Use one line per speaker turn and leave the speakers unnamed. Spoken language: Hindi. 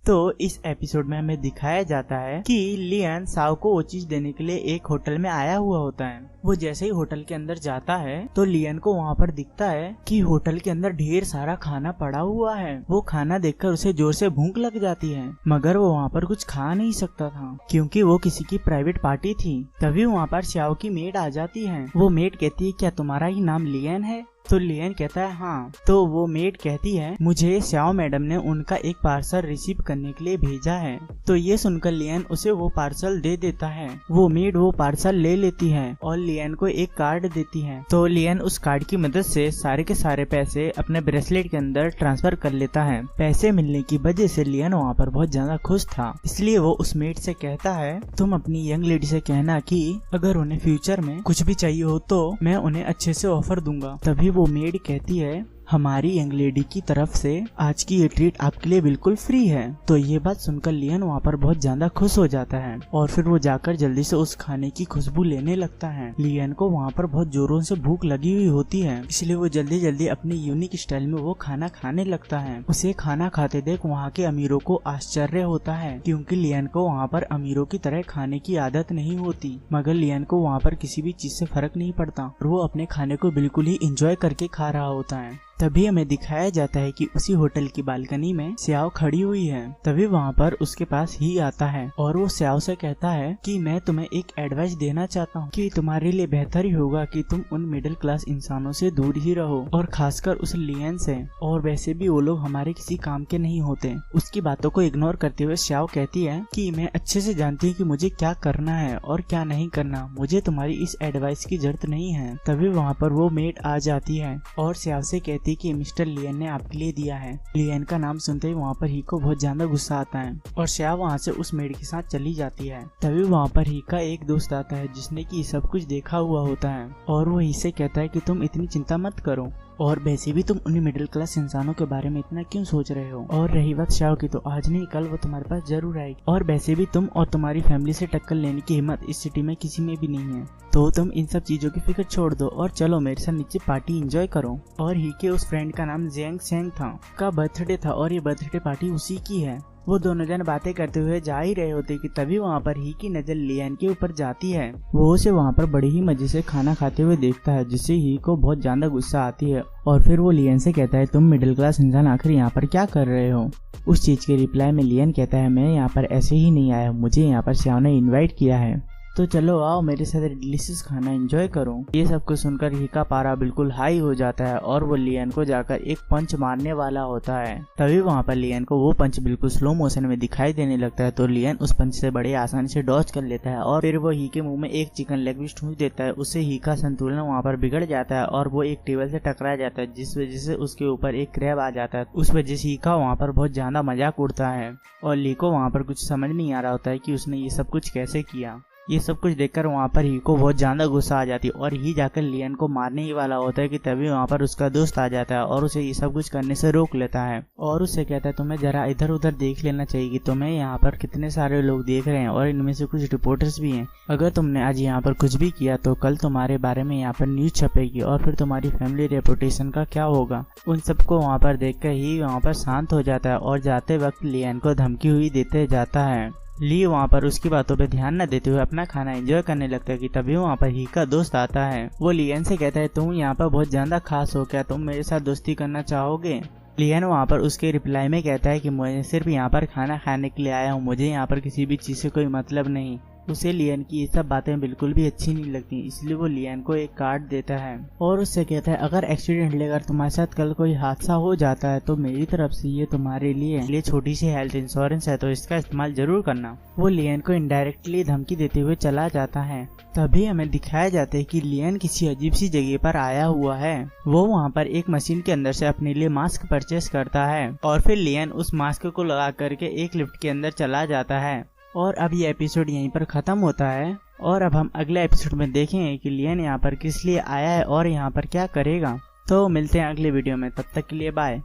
तो इस एपिसोड में हमें दिखाया जाता है कि लियन साओ को वो चीज देने के लिए एक होटल में आया हुआ होता है। वो जैसे ही होटल के अंदर जाता है तो लियन को वहाँ पर दिखता है कि होटल के अंदर ढेर सारा खाना पड़ा हुआ है। वो खाना देखकर उसे जोर से भूख लग जाती है, मगर वो वहाँ पर कुछ खा नहीं सकता था क्योंकि वो किसी की प्राइवेट पार्टी थी। तभी वहाँ पर श्याओ की मेड आ जाती है। वो मेड कहती है, क्या तुम्हारा ही नाम लियन है? तो लियन कहता है हाँ। तो वो मेड कहती है, मुझे श्याओ मैडम ने उनका एक पार्सल रिसीव करने के लिए भेजा है। तो ये सुनकर लियन उसे वो पार्सल दे देता है। वो मेड वो पार्सल ले लेती है और लियन को एक कार्ड देती है। तो लियन उस कार्ड की मदद से सारे के सारे पैसे अपने ब्रेसलेट के अंदर ट्रांसफर कर लेता है। पैसे मिलने की वजह से लियन वहाँ पर बहुत ज्यादा खुश था, इसलिए वो उस मेड से कहता है, तुम अपनी यंग लेडी से कहना कि अगर उन्हें फ्यूचर में कुछ भी चाहिए हो तो मैं उन्हें अच्छे से ऑफर दूंगा। तभी वो मेड कहती है, हमारी यंग लेडी की तरफ से आज की ये ट्रीट आपके लिए बिल्कुल फ्री है। तो ये बात सुनकर लियन वहाँ पर बहुत ज्यादा खुश हो जाता है और फिर वो जाकर जल्दी से उस खाने की खुशबू लेने लगता है। लियन को वहाँ पर बहुत जोरों से भूख लगी हुई होती है, इसलिए वो जल्दी जल्दी अपनी यूनिक स्टाइल में वो खाना खाने लगता है। उसे खाना खाते देख वहाँ के अमीरों को आश्चर्य होता है क्योंकि लियन को वहाँ पर अमीरों की तरह खाने की आदत नहीं होती, मगर लियन को वहाँ पर किसी भी चीज से फर्क नहीं पड़ता और वो अपने खाने को बिल्कुल ही इंजॉय करके खा रहा होता है। तभी हमें दिखाया जाता है कि उसी होटल की बालकनी में श्याओ खड़ी हुई है। तभी वहाँ पर उसके पास ही आता है और वो श्याओ से कहता है कि मैं तुम्हें एक एडवाइस देना चाहता हूँ कि तुम्हारे लिए बेहतर ही होगा कि तुम उन मिडिल क्लास इंसानों से दूर ही रहो और खासकर उस लियन से। और वैसे भी वो लोग हमारे किसी काम के नहीं होते। उसकी बातों को इग्नोर करते हुए श्याओ कहती है कि मैं अच्छे से जानती हूँ कि मुझे क्या करना है और क्या नहीं करना, मुझे तुम्हारी इस एडवाइस की जरूरत नहीं है। तभी वहाँ पर वो मेड आ जाती है और श्याओ से कहती कि मिस्टर लियन ने आपके लिए दिया है। लियन का नाम सुनते ही वहाँ पर ही को बहुत ज्यादा गुस्सा आता है और श्याओ वहाँ से उस मेड के साथ चली जाती है। तभी वहाँ पर ही का एक दोस्त आता है जिसने कि सब कुछ देखा हुआ होता है और वो ही से कहता है कि तुम इतनी चिंता मत करो और वैसे भी तुम उन्हीं मिडिल क्लास इंसानों के बारे में इतना क्यों सोच रहे हो, और रही बात श्याओ की तो आज नहीं कल वो तुम्हारे पास जरूर आएगी और वैसे भी तुम और तुम्हारी फैमिली से टक्कर लेने की हिम्मत इस सिटी में किसी में भी नहीं है। तो तुम इन सब चीजों की फिक्र छोड़ दो और चलो मेरे साथ नीचे पार्टी एंजॉय करो। और ही के उस फ्रेंड का नाम जेंग सेंग था, का बर्थडे था और ये बर्थडे पार्टी उसी की है। वो दोनों जन बातें करते हुए जा ही रहे होते कि तभी वहाँ पर ही की नजर लियन के ऊपर जाती है। वो उसे वहाँ पर बड़े ही मजे से खाना खाते हुए देखता है, जिससे ही को बहुत ज्यादा गुस्सा आती है और फिर वो लियन से कहता है, तुम मिडिल क्लास इंसान आखिर यहाँ पर क्या कर रहे हो? उस चीज के रिप्लाई में लियन कहता है, मैं यहाँ पर ऐसे ही नहीं आया, मुझे यहाँ पर श्याओ ने इन्वाइट किया है, तो चलो आओ मेरे साथ डिलीशियस खाना एंजॉय करो। ये सब कुछ सुनकर ही का पारा बिल्कुल हाई हो जाता है और वो लियन को जाकर एक पंच मारने वाला होता है। तभी वहाँ पर लियन को वो पंच बिल्कुल स्लो मोशन में दिखाई देने लगता है। तो लियन उस पंच से बड़े आसानी से डॉज कर लेता है और फिर वो ही के मुंह में एक चिकन लेग पीस ठूंस देता है। उससे ही का संतुलन वहाँ पर बिगड़ जाता है और वो एक टेबल से टकरा जाता है, जिस वजह से उसके ऊपर एक क्रैब आ जाता है। उस वजह से ही का वहाँ पर बहुत ज्यादा मजाक उड़ता है और ली को वहाँ पर कुछ समझ नहीं आ रहा होता है कि उसने ये सब कुछ कैसे किया। ये सब कुछ देखकर वहाँ पर ही को बहुत ज्यादा गुस्सा आ जाती है और ही जाकर लियन को मारने ही वाला होता है कि तभी वहाँ पर उसका दोस्त आ जाता है और उसे ये सब कुछ करने से रोक लेता है और उससे कहता है, तुम्हें जरा इधर उधर देख लेना चाहिए कि तुम्हें यहाँ पर कितने सारे लोग देख रहे हैं और इनमें से कुछ रिपोर्टर्स भी हैं। अगर तुमने आज यहाँ पर कुछ भी किया तो कल तुम्हारे बारे में यहाँ पर न्यूज छपेगी और फिर तुम्हारी फैमिली रेपुटेशन का क्या होगा। उन सबको वहाँ पर देखकर ही वहाँ पर शांत हो जाता है और जाते वक्त लियन को धमकी हुई देते जाता है। ली वहाँ पर उसकी बातों पे ध्यान न देते हुए अपना खाना एंजॉय करने लगता है कि तभी वहाँ पर ही का दोस्त आता है। वो लियन से कहता है, तुम यहाँ पर बहुत ज्यादा खास हो, क्या तुम मेरे साथ दोस्ती करना चाहोगे? लियन वहाँ पर उसके रिप्लाई में कहता है कि मैं सिर्फ यहाँ पर खाना खाने के लिए आया हूँ, मुझे यहाँ पर किसी भी चीज से कोई मतलब नहीं। उसे लियन की ये सब बातें बिल्कुल भी अच्छी नहीं लगती, इसलिए वो लियन को एक कार्ड देता है और उससे कहता है, अगर एक्सीडेंटली अगर तुम्हारे साथ कल कोई हादसा हो जाता है तो मेरी तरफ से ये तुम्हारे लिए छोटी सी हेल्थ इंश्योरेंस है, तो इसका इस्तेमाल जरूर करना। वो लियन को इनडायरेक्टली धमकी देते हुए चला जाता है। तभी हमें दिखाया जाता है कि लियन किसी अजीब सी जगह पर आया हुआ है। वो वहाँ पर एक मशीन के अंदर से अपने लिए मास्क परचेस करता है और फिर लियन उस मास्क को लगा करके एक लिफ्ट के अंदर चला जाता है। और अब ये एपिसोड यहीं पर खत्म होता है और अब हम अगले एपिसोड में देखेंगे कि लियन यहाँ पर किस लिए आया है और यहाँ पर क्या करेगा। तो मिलते हैं अगले वीडियो में, तब तक के लिए बाय।